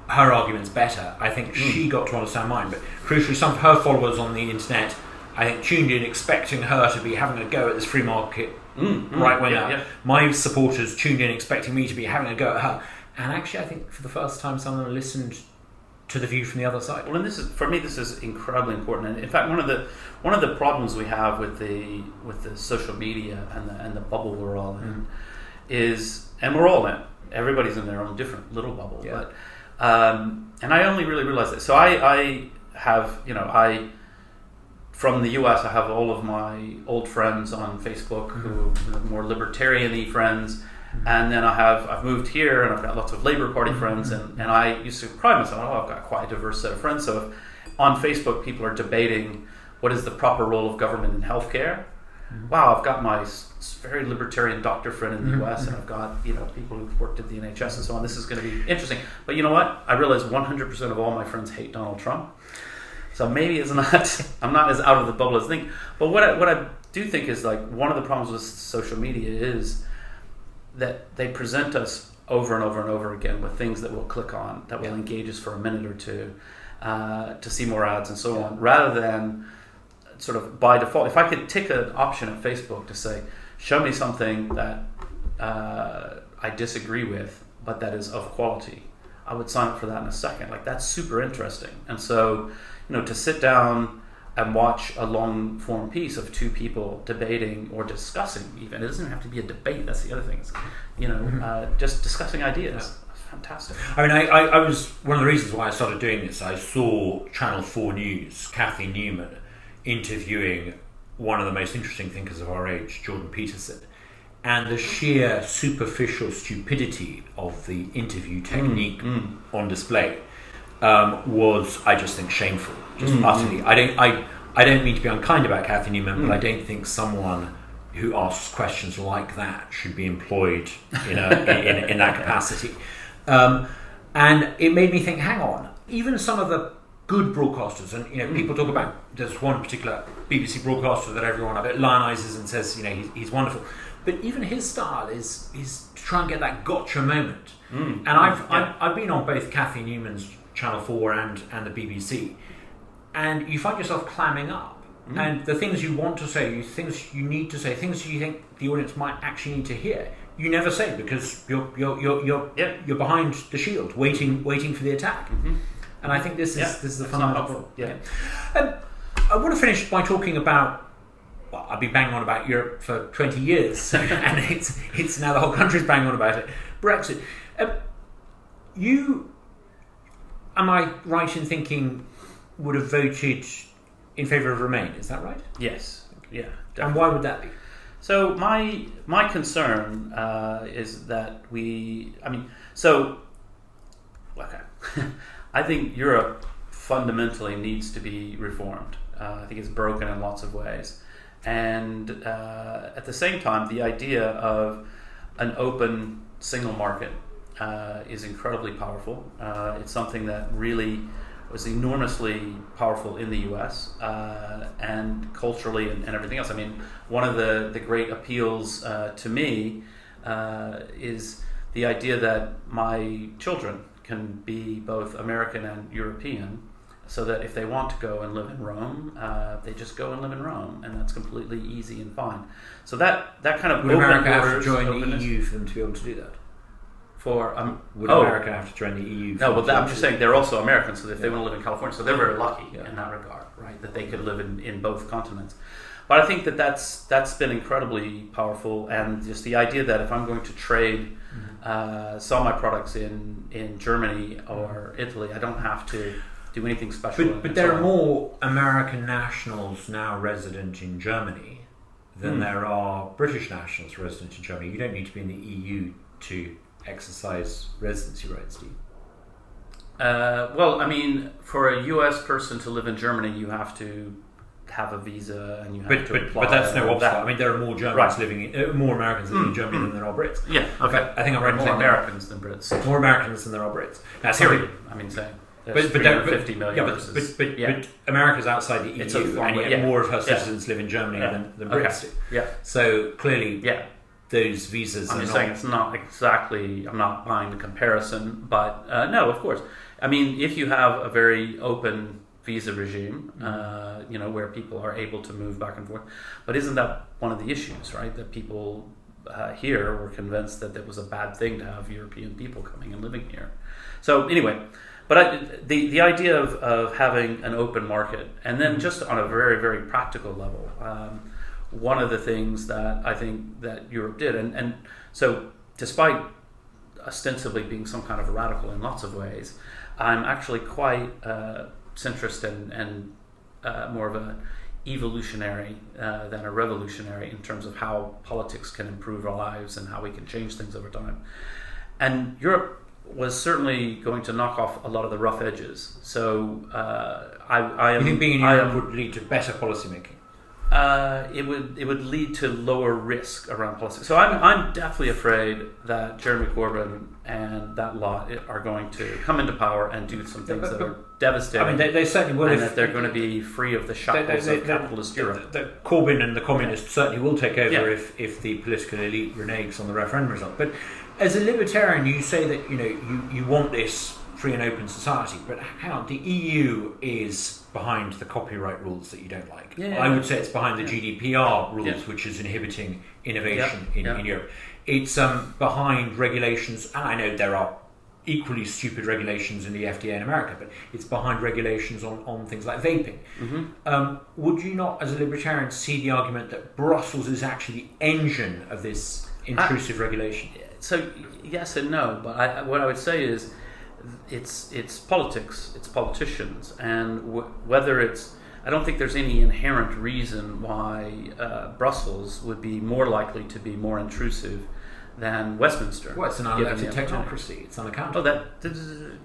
her arguments better. I think she got to understand mine, but crucially some of her followers on the internet, I think, tuned in expecting her to be having a go at this free market right winger. Yeah. My supporters tuned in expecting me to be having a go at her, and actually I think for the first time someone listened to the view from the other side. Well, and this is incredibly important. And in fact, one of the problems we have with the social media and the bubble we're all in is, and we're all in, everybody's in their own different little bubble, but and I only really realized that. So I have, from the US, I have all of my old friends on Facebook who are more libertarian-y friends, and then I've moved here and I've got lots of Labour Party friends, and I used to pride myself, I've got quite a diverse set of friends. So if on Facebook people are debating what is the proper role of government in healthcare, wow, I've got my very libertarian doctor friend in the US, and I've got people who've worked at the NHS and so on. This is going to be interesting. But you know what? I realize 100% of all my friends hate Donald Trump. So maybe I'm not as out of the bubble as I think. But what I do think is, like, one of the problems with social media is that they present us over and over and over again with things that we'll click on, that will engage us for a minute or two. to see more ads and so on, rather than sort of by default. If I could tick an option at Facebook to say, show me something that I disagree with, but that is of quality, I would sign up for that in a second. Like, that's super interesting. And so, to sit down and watch a long form piece of two people debating or discussing, even, it doesn't have to be a debate, that's the other thing, just discussing ideas. That's fantastic. I mean, I was, one of the reasons why I started doing this, I saw Channel 4 News, Kathy Newman, interviewing one of the most interesting thinkers of our age, Jordan Peterson, and the sheer superficial stupidity of the interview technique on display was, I just think, shameful, just utterly. I don't mean to be unkind about Kathy Newman, but I don't think someone who asks questions like that should be employed in that capacity. And it made me think, hang on, even some of the good broadcasters, and people talk about, there's one particular BBC broadcaster that everyone lionises and says, he's wonderful, but even his style is to try and get that gotcha moment. And I've been on both Kathy Newman's Channel 4 and the BBC, and you find yourself clamming up, and the things you want to say, things you need to say, things you think the audience might actually need to hear, you never say, because you're behind the shield, waiting for the attack. And I think this is the fundamental. I want to finish by talking about. Well, I've been banging on about Europe for 20 years, and it's now the whole country's banging on about it. Brexit. You, am I right in thinking, would have voted in favour of Remain? Is that right? Yes. Yeah. Definitely. And why would that be? So my concern is that I think Europe fundamentally needs to be reformed. I think it's broken in lots of ways. And at the same time, the idea of an open single market is incredibly powerful. It's something that really was enormously powerful in the US and culturally and everything else. I mean, one of the great appeals to me is the idea that my children can be both American and European, so that if they want to go and live in Rome, they just go and live in Rome, and that's completely easy and fine. So that kind of would America have to join the EU for them to be able to do that? Would America have to join the EU? No, well, I'm just saying they're also Americans, so if they want to live in California, so they're very lucky in that regard, right? That they could live in both continents. But I think that's been incredibly powerful, and just the idea that if I'm going to trade, sell my products in Germany or Italy, I don't have to do anything special. But there are more American nationals now resident in Germany than there are British nationals resident in Germany. You don't need to be in the EU to exercise residency rights, do you? Well, I mean, for a US person to live in Germany, you have to have a visa and you have to apply. But that's no obstacle. I mean, there are more Germans more Americans living in Germany than there are Brits. Yeah, okay. I think I'm right. More Americans than Brits. More Americans than there are Brits. Now, Syria, I mean, saying. But 50 million but America's outside the EU, and yet more of her citizens live in Germany than Brits do. Yeah. So clearly, those visas. I'm just saying it's not exactly. I'm not buying the comparison, but no, of course. I mean, if you have a very open visa regime, where people are able to move back and forth, but isn't that one of the issues, right? That people here were convinced that it was a bad thing to have European people coming and living here. So anyway. But the idea of having an open market, and then just on a very, very practical level, one of the things that I think that Europe did, and so despite ostensibly being some kind of radical in lots of ways, I'm actually quite centrist and more of an evolutionary than a revolutionary in terms of how politics can improve our lives and how we can change things over time. And Europe was certainly going to knock off a lot of the rough edges. So I You think being in Europe would lead to better policy making? It would lead to lower risk around policy. So I'm definitely afraid that Jeremy Corbyn and that lot are going to come into power and do some things that are devastating. I mean, they certainly will. And that they're going to be free of the shackles of capitalist Europe. The Corbyn and the communists certainly will take over if the political elite reneges on the referendum result. But as a libertarian, you say that you want this free and open society, but hang on, the EU is behind the copyright rules that you don't like. I would say it's behind the GDPR rules, which is inhibiting innovation in Europe. It's behind regulations, and I know there are equally stupid regulations in the FDA in America, but it's behind regulations on things like vaping. Would you not, as a libertarian, see the argument that Brussels is actually the engine of this intrusive regulation? So yes and no, but what I would say is it's politics, it's politicians, and whether it's, I don't think there's any inherent reason why Brussels would be more likely to be more intrusive than Westminster. Well, it's an unelected technocracy. It's unaccountable.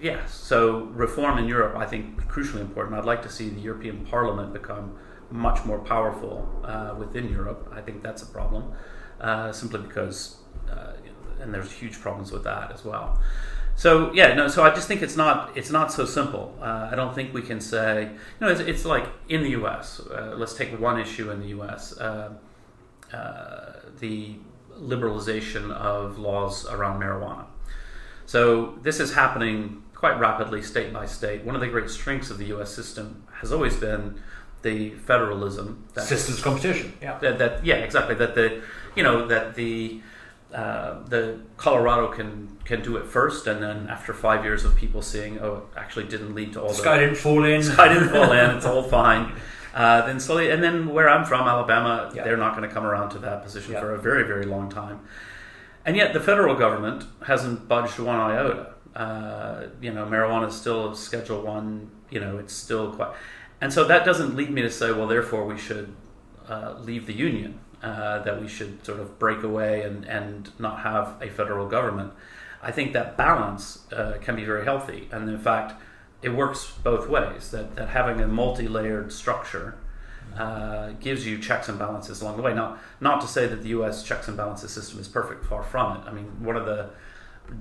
Yes. So reform in Europe, I think, crucially important. I'd like to see the European Parliament become much more powerful within Europe. I think that's a problem, simply because, and there's huge problems with that as well. So so I just think it's not so simple. I don't think we can say, it's like in the U.S. Let's take one issue in the U.S. The liberalization of laws around marijuana. So this is happening quite rapidly, state by state. One of the great strengths of the U.S. system has always been the federalism, systems competition. Exactly. That the Colorado can do it first, and then after 5 years of people seeing, it actually didn't lead to all the sky didn't fall in. It's all fine. Then slowly, and then where I'm from, Alabama, they're not going to come around to that position for a very, very long time. And yet the federal government hasn't budged one iota. Marijuana is still Schedule 1, it's still quite... And so that doesn't lead me to say, well, therefore we should leave the union, that we should sort of break away and not have a federal government. I think that balance can be very healthy. And in fact, it works both ways, that having a multi-layered structure gives you checks and balances along the way. Now, not to say that the U.S. checks and balances system is perfect, far from it. I mean, one of the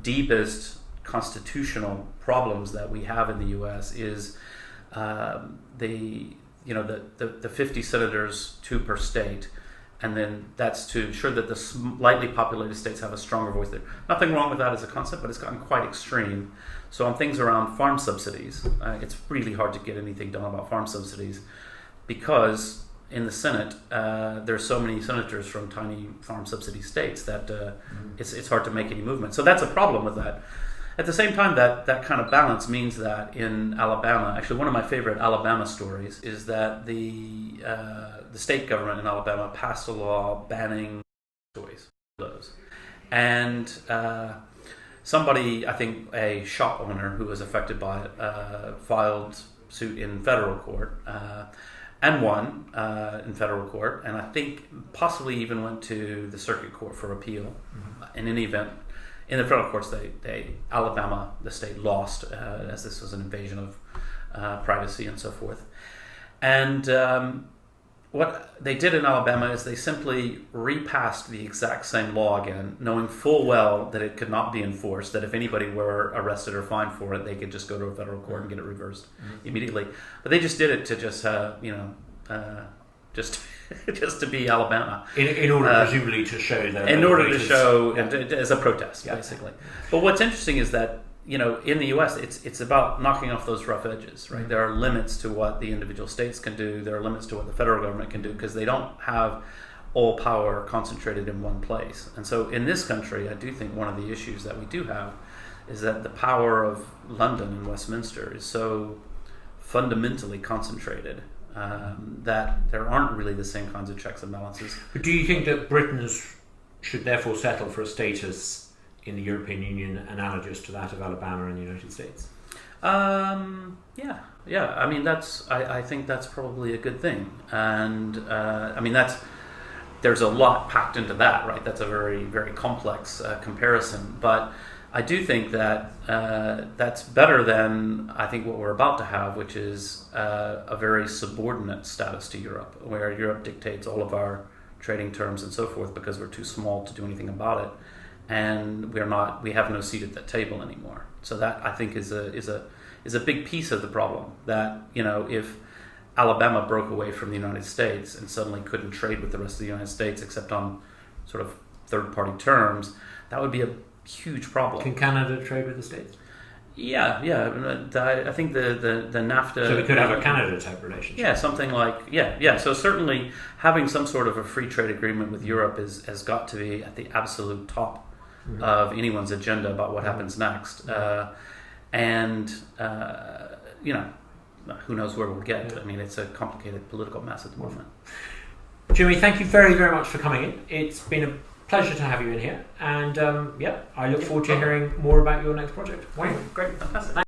deepest constitutional problems that we have in the U.S. is the 50 senators, 2 per state, and then that's to ensure that the lightly populated states have a stronger voice there. Nothing wrong with that as a concept, but it's gotten quite extreme. So on things around farm subsidies, it's really hard to get anything done about farm subsidies because in the Senate there's so many senators from tiny farm subsidy states that it's hard to make any movement. So that's a problem with that. At the same time, that kind of balance means that in Alabama, actually one of my favorite Alabama stories is that the state government in Alabama passed a law banning toys, and somebody, I think a shop owner who was affected by it, filed suit in federal court and won in federal court, and I think possibly even went to the circuit court for appeal. In any event, in the federal courts, Alabama, the state, lost, as this was an invasion of privacy and so forth. And what they did in Alabama is they simply repassed the exact same law again, knowing full well that it could not be enforced, that if anybody were arrested or fined for it, they could just go to a federal court and get it reversed immediately. But they just did it to just, just to be Alabama. In order, presumably, to show that... In order to show, as a protest, basically. But what's interesting is that, in the U.S., it's about knocking off those rough edges, right? There are limits to what the individual states can do. There are limits to what the federal government can do because they don't have all power concentrated in one place. And so in this country, I do think one of the issues that we do have is that the power of London and Westminster is so fundamentally concentrated that there aren't really the same kinds of checks and balances. But do you think that Britain should therefore settle for a status in the European Union analogous to that of Alabama and the United States? Yeah. I mean, I think that's probably a good thing, and there's a lot packed into that, right? That's a very, very complex comparison, but I do think that that's better than I think what we're about to have, which is a very subordinate status to Europe, where Europe dictates all of our trading terms and so forth because we're too small to do anything about it, and we have no seat at that table anymore. So that I think is a big piece of the problem. That if Alabama broke away from the United States and suddenly couldn't trade with the rest of the United States except on sort of third-party terms, that would be a huge problem. Can Canada trade with the States? I think the NAFTA. So we could have a Canada-type relationship. Yeah, something like So certainly having some sort of a free trade agreement with Europe has got to be at the absolute top of anyone's agenda about what happens next. Who knows where we'll get? Yeah. I mean, it's a complicated political mess at the moment. Jimmy, thank you very, very much for coming in. It's been a pleasure to have you in here, and I look forward to hearing more about your next project. Great, fantastic.